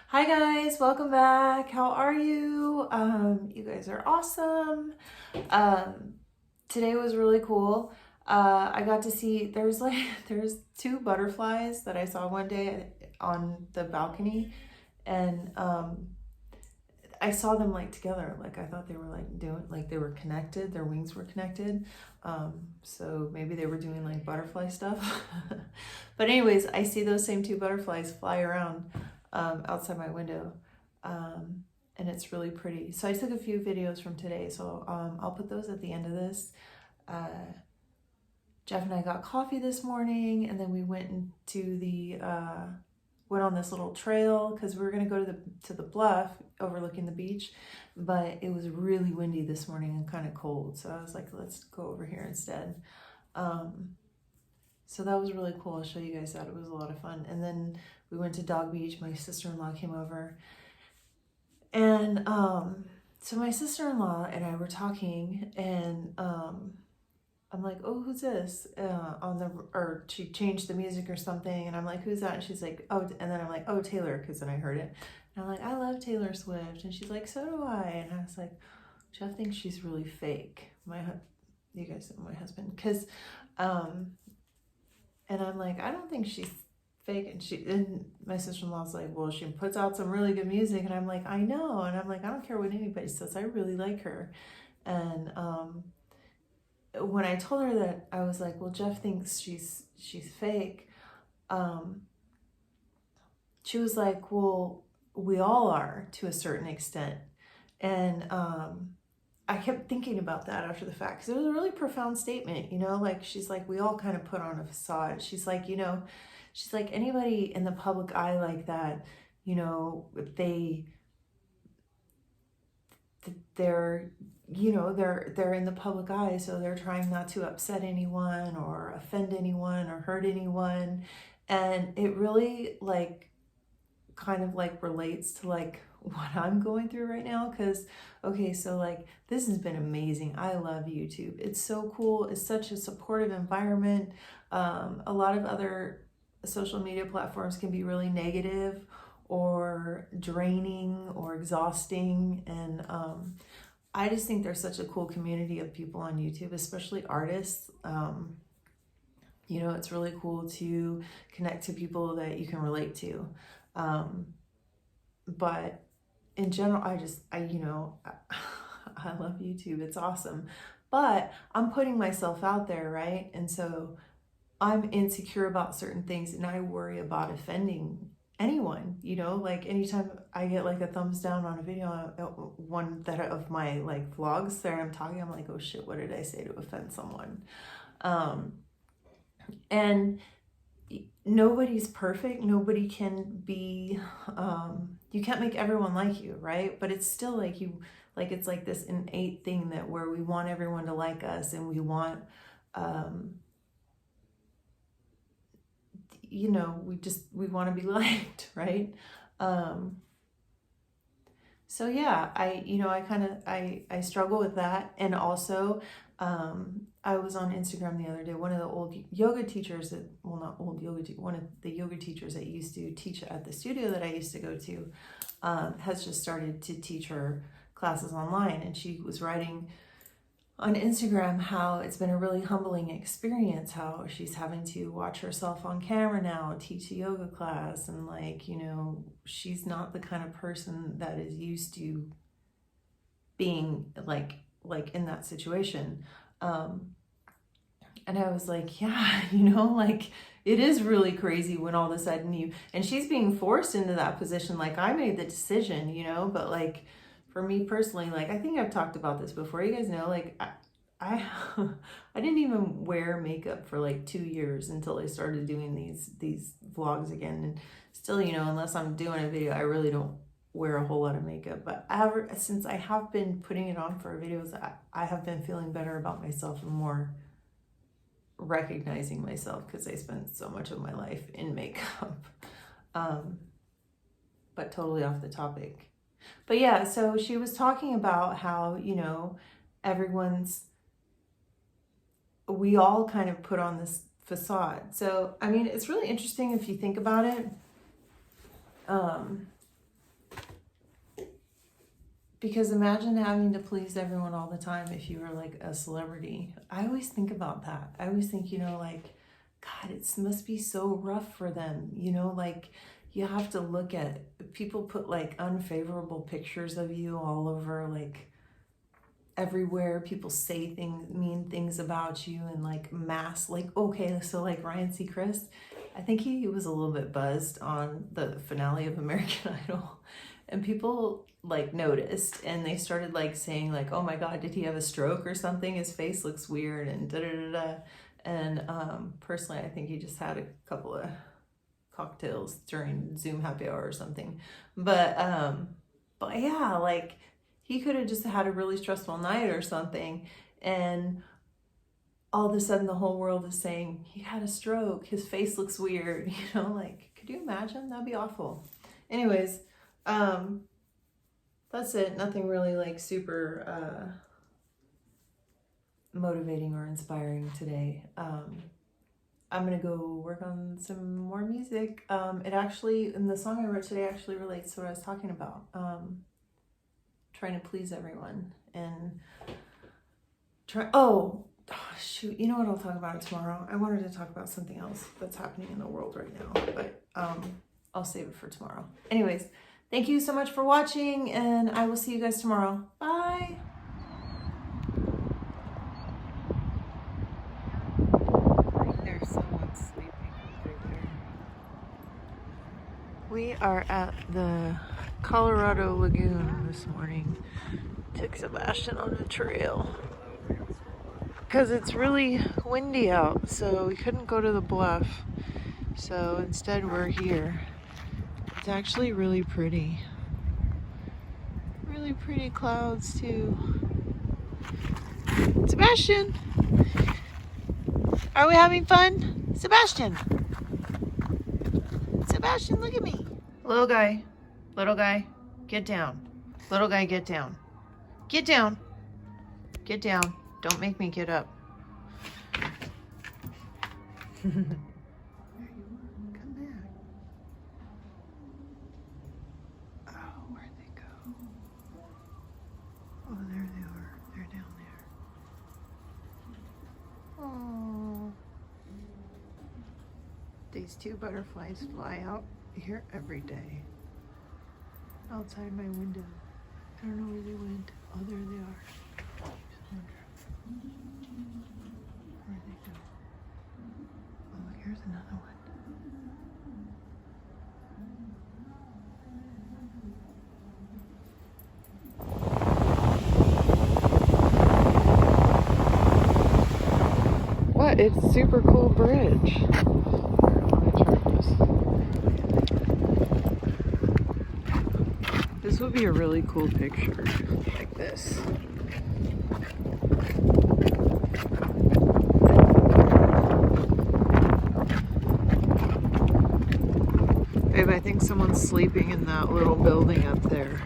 Hi guys, welcome back. How are you? You guys are awesome. Um, Today was really cool. I got to see there's two butterflies that I saw one day on the balcony, and I saw them like together. Like I thought they were like doing like they were connected. Their wings were connected. So maybe they were doing like butterfly stuff. But anyways, I see those same two butterflies fly around outside my window. Um, and it's really pretty. So I took a few videos from today. So I'll put those at the end of this. Uh, Jeff and I got coffee this morning, and then we went into the went on this little trail because we were gonna go to the bluff overlooking the beach, but it was really windy this morning and kind of cold. So I was like, let's go over here instead. Um, so that was really cool. I'll show you guys that. It was a lot of fun. And then we went to Dog Beach. My sister-in-law came over, and so my sister-in-law and I were talking, and I'm like, oh, who's this? Or she changed the music or something. And I'm like, who's that? And she's like, oh, and then I'm like, oh, Taylor, because then I heard it. And I'm like, I love Taylor Swift. And she's like, so do I. And I was like, Jeff thinks she's really fake. You guys know my husband. And I'm like, I don't think she's fake. And my sister-in-law's like, well, she puts out some really good music. And I'm like, I know. And I'm like, I don't care what anybody says. I really like her. And, when I told her that, I was like, well, Jeff thinks she's fake. Um, she was like, well, we all are to a certain extent. And I kept thinking about that after the fact because it was a really profound statement, like she's like, we all kind of put on a facade. She's like, she's like anybody in the public eye like that, they're they're in the public eye, so they're trying not to upset anyone or offend anyone or hurt anyone. And it really like kind of like relates to like what I'm going through right now, because okay, so like this has been amazing. I love YouTube. It's so cool. It's such a supportive environment. A lot of other social media platforms can be really negative or draining or exhausting, and I just think there's such a cool community of people on YouTube, especially artists. It's really cool to connect to people that you can relate to. But in general, I love YouTube. It's awesome. But I'm putting myself out there, right? And so I'm insecure about certain things, and I worry about offending anyone, like anytime I get like a thumbs down on a video, one that of my like vlogs there, I'm talking, I'm like, oh shit, what did I say to offend someone? And nobody's perfect. Nobody can be, you can't make everyone like you, right? But it's still like it's like this innate thing that where we want everyone to like us, and we want, we want to be liked, right? So yeah, I struggle with that. And also, I was on Instagram the other day. One of the old yoga teachers not old yoga, one of the yoga teachers that used to teach at the studio that I used to go to, has just started to teach her classes online. And she was writing on Instagram how it's been a really humbling experience, how she's having to watch herself on camera now, teach a yoga class, and she's not the kind of person that is used to being like in that situation. And I was like, yeah, like it is really crazy when all of a sudden and she's being forced into that position. Like I made the decision, but like for me personally, like I think I've talked about this before. You guys know, like I I didn't even wear makeup for like 2 years until I started doing these vlogs again. And still, unless I'm doing a video, I really don't wear a whole lot of makeup. But since I have been putting it on for videos, I have been feeling better about myself and more recognizing myself, because I spent so much of my life in makeup. But totally off the topic. But yeah, so she was talking about how, we all kind of put on this facade. So, I mean, it's really interesting if you think about it. Because imagine having to please everyone all the time if you were like a celebrity. I always think about that. I always think, you know, like, God, it must be so rough for them. You know, like you have to look at, people put like unfavorable pictures of you all over, like everywhere. People say things, mean things about you, and like mass, like, okay, so like Ryan Seacrest, I think he was a little bit buzzed on the finale of American Idol, and people like noticed, and they started like saying like, oh my God, did he have a stroke or something? His face looks weird and da da da da. And personally, I think he just had a couple of cocktails during Zoom happy hour or something. But yeah, like he could have just had a really stressful night or something, and all of a sudden the whole world is saying he had a stroke, his face looks weird, you know, like, could you imagine? That'd be awful. Anyways, that's it. Nothing really like super motivating or inspiring today. I'm gonna go work on some more music. It actually, and the song I wrote today actually relates to what I was talking about. Trying to please everyone and oh shoot, you know what, I'll talk about it tomorrow. I wanted to talk about something else that's happening in the world right now, but I'll save it for tomorrow. Anyways, thank you so much for watching, and I will see you guys tomorrow. Bye. There's someone sleeping over there. We are at the Colorado Lagoon this morning. Took Sebastian on a trail because it's really windy out, so we couldn't go to the bluff. So instead we're here. It's actually really pretty. Really pretty clouds too. Sebastian! Are we having fun? Sebastian! Sebastian, look at me. Little guy, get down. Little guy, get down. Get down. Get down. Don't make me get up. Come back. Oh, where'd they go? Oh, there they are. They're down there. Oh. These two butterflies fly out here every day. Outside my window. I don't know where they went. Oh, there they are. Where'd they go? Oh, here's another one. What? It's a super cool bridge. This would be a really cool picture, like this. Babe, I think someone's sleeping in that little building up there.